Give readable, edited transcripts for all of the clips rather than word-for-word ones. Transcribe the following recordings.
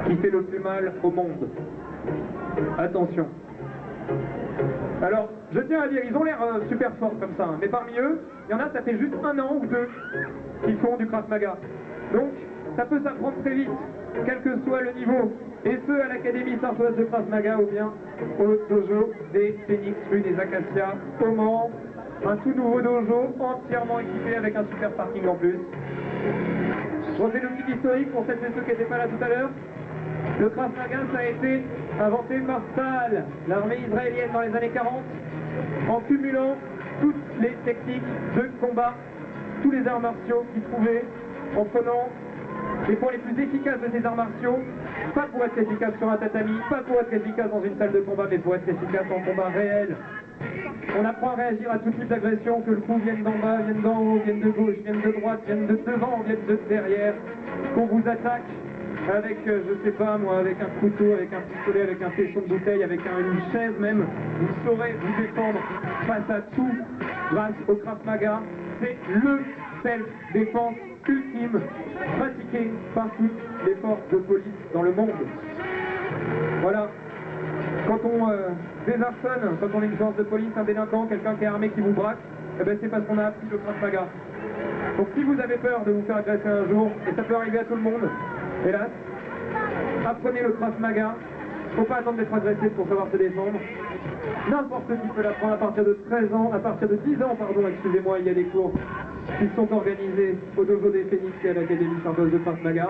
qui fait le plus mal au monde. Attention. Alors, je tiens à dire, ils ont l'air super forts comme ça, hein, mais parmi eux, il y en a, ça fait juste 1 an ou 2 qui font du Krav Maga. Donc, ça peut s'apprendre très vite, quel que soit le niveau, et ce, à l'Académie sartoise de Krav Maga ou bien au dojo des Phénix, rue des Acacias, au Mans, un tout nouveau dojo entièrement équipé avec un super parking en plus. Bon, c'est le petit historique pour celles et ceux qui n'étaient pas là tout à l'heure. Le Krav Maga, ça a été inventé par Tsahal, l'armée israélienne dans les années 40, en cumulant toutes les techniques de combat, tous les arts martiaux qu'ils trouvaient, en prenant les points les plus efficaces de ces arts martiaux, pas pour être efficace sur un tatami, pas pour être efficace dans une salle de combat, mais pour être efficace en combat réel. On apprend à réagir à tout type d'agression, que le coup vienne d'en bas, vienne d'en haut, vienne de gauche, vienne de droite, vienne de devant, vienne de derrière, qu'on vous attaque avec, je sais pas moi, avec un couteau, avec un pistolet, avec un tesson de bouteille, avec une chaise même, vous saurez vous défendre face à tout grâce au Krav Maga. C'est le self-défense ultime pratiqué par toutes les forces de police dans le monde. Voilà. Quand on désarçonne, quand on est une force de police, un délinquant, quelqu'un qui est armé qui vous braque, eh ben c'est parce qu'on a appris le Krav Maga. Donc si vous avez peur de vous faire agresser un jour, et ça peut arriver à tout le monde, hélas, apprenez le Krav Maga. Faut pas attendre d'être agressé pour savoir se défendre. N'importe qui peut l'apprendre à partir de 13 ans, à partir de 10 ans, pardon, excusez-moi, il y a des cours qui sont organisés au dojo des Phénix et à l'Académie sartoise de Krav Maga.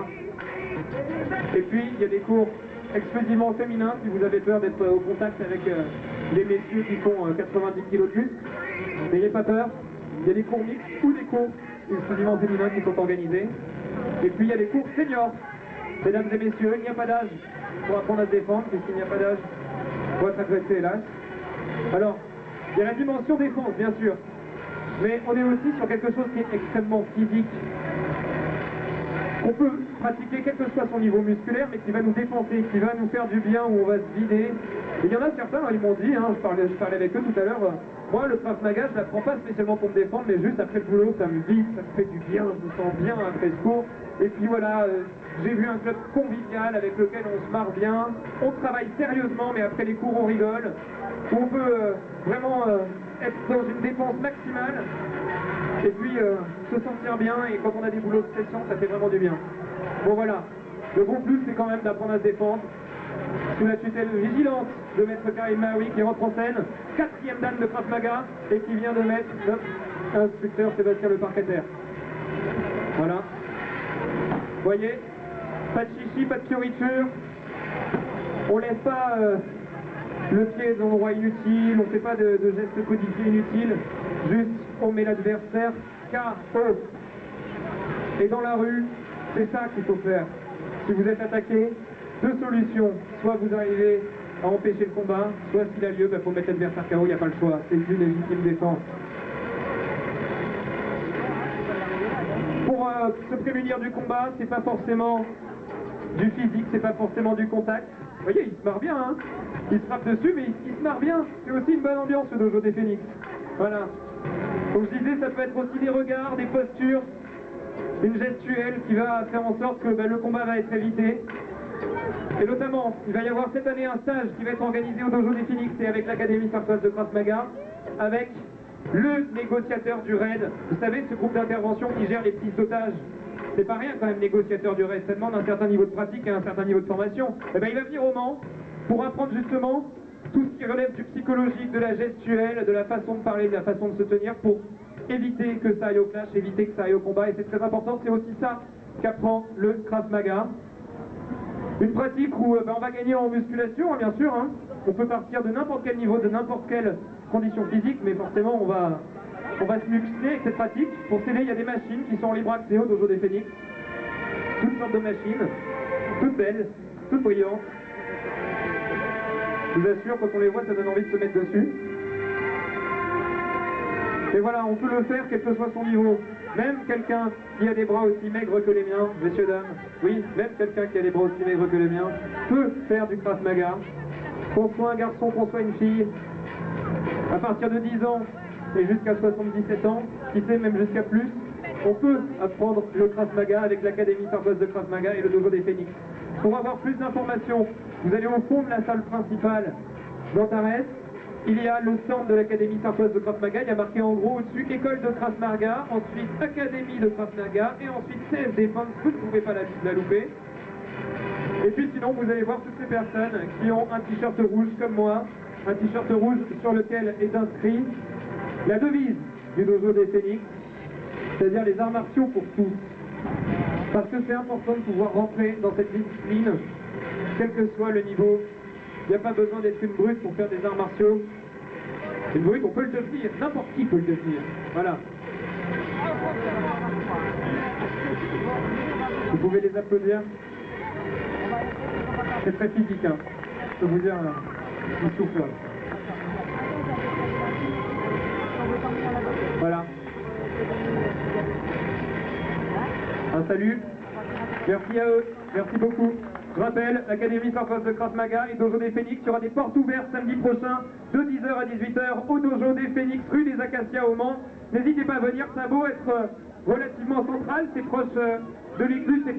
Et puis, il y a des cours exclusivement féminins si vous avez peur d'être au contact avec les messieurs qui font 90 kg de muscle. N'ayez pas peur, il y a des cours mixtes ou des cours exclusivement féminins qui sont organisés. Et puis, il y a des cours seniors. Mesdames et messieurs, il n'y a pas d'âge pour apprendre à se défendre, puisqu'il n'y a pas d'âge pour être agressé, hélas. Alors, il y a la dimension défense, bien sûr, mais on est aussi sur quelque chose qui est extrêmement physique, qu'on peut pratiquer quel que soit son niveau musculaire, mais qui va nous défoncer, qui va nous faire du bien, où on va se vider. Et il y en a certains, ils m'ont dit, hein, je parlais avec eux tout à l'heure, moi le Krav Maga, je ne l'apprends pas spécialement pour me défendre, mais juste après le boulot, ça me vide, ça me fait du bien, je me sens bien après ce cours. Et puis voilà, j'ai vu un club convivial avec lequel on se marre bien, on travaille sérieusement, mais après les cours on rigole, où on peut vraiment être dans une dépense maximale, et puis se sentir bien, et quand on a des boulots de pression, ça fait vraiment du bien. Bon voilà, le gros plus c'est quand même d'apprendre à se défendre, sous la tutelle vigilante de Maître Karim Mahoui qui rentre en scène, 4e dan de Krav Maga, et qui vient de mettre notre instructeur Sébastien Le Parquetaire. Voilà. Vous voyez, pas de chichi, pas de fioriture, on laisse pas le pied dans l'endroit inutile, on fait pas de gestes codifiés inutiles, juste on met l'adversaire KO. Et dans la rue, c'est ça qu'il faut faire. Si vous êtes attaqué, 2 solutions, soit vous arrivez à empêcher le combat, soit s'il a lieu, il faut mettre l'adversaire KO, il n'y a pas le choix, c'est une légitime défense. Pour se prémunir du combat, c'est pas forcément du physique, c'est pas forcément du contact. Vous voyez, il se marre bien, hein. Il se frappe dessus, mais il se marre bien. C'est aussi une bonne ambiance, le dojo des Phénix. Voilà. Comme je disais, ça peut être aussi des regards, des postures, une gestuelle qui va faire en sorte que le combat va être évité. Et notamment, il va y avoir cette année un stage qui va être organisé au dojo des Phénix et avec l'Académie sartoise de Krav Maga, avec le négociateur du RAID. Vous savez, ce groupe d'intervention qui gère les prises d'otages. C'est pas rien quand même, négociateur du RAID. Ça demande un certain niveau de pratique et un certain niveau de formation. Et ben, il va venir au Mans pour apprendre justement tout ce qui relève du psychologique, de la gestuelle, de la façon de parler, de la façon de se tenir pour éviter que ça aille au clash, éviter que ça aille au combat. Et c'est très important, c'est aussi ça qu'apprend le Krav Maga. Une pratique où on va gagner en musculation, hein, bien sûr. Hein. On peut partir de n'importe quel niveau, de n'importe quelle condition physique, mais forcément on va se muscler avec cette pratique. Pour s'aider, il y a des machines qui sont en libre accès au dojo des Phénix. Toutes sortes de machines, toutes belles, toutes brillantes. Je vous assure, quand on les voit, ça donne envie de se mettre dessus. Et voilà, on peut le faire quel que soit son niveau. Même quelqu'un qui a des bras aussi maigres que les miens, messieurs, dames, oui, même quelqu'un qui a des bras aussi maigres que les miens, peut faire du Krav Maga. Qu'on soit un garçon, qu'on soit une fille, à partir de 10 ans et jusqu'à 77 ans, qui sait même jusqu'à plus, on peut apprendre le Krav Maga avec l'Académie sartoise de Krav Maga et le dojo des Phénix. Pour avoir plus d'informations, vous allez au fond de la salle principale d'Antares. Il y a le stand de l'Académie sartoise de Krav Maga. Il y a marqué en gros au-dessus École de Krav Maga, ensuite Académie de Krav Maga et ensuite CSD. Vous ne pouvez pas la louper. Et puis sinon, vous allez voir toutes ces personnes qui ont un t-shirt rouge comme moi, un t-shirt rouge sur lequel est inscrit la devise du dojo des Phénix, c'est-à-dire les arts martiaux pour tous. Parce que c'est important de pouvoir rentrer dans cette discipline, quel que soit le niveau. Il n'y a pas besoin d'être une brute pour faire des arts martiaux. Une brute, on peut le devenir, n'importe qui peut le devenir. Voilà. Vous pouvez les applaudir. C'est très physique, hein. Je peux vous dire, il souffle. Voilà. Un salut. Merci à eux. Merci beaucoup. Je rappelle, l'Académie sartoise de Krav Maga et Dojo des Phénix. Il y aura des portes ouvertes samedi prochain de 10h à 18h au Dojo des Phénix, rue des Acacias au Mans. N'hésitez pas à venir, ça a beau être relativement central, c'est proche de l'église, c'est proche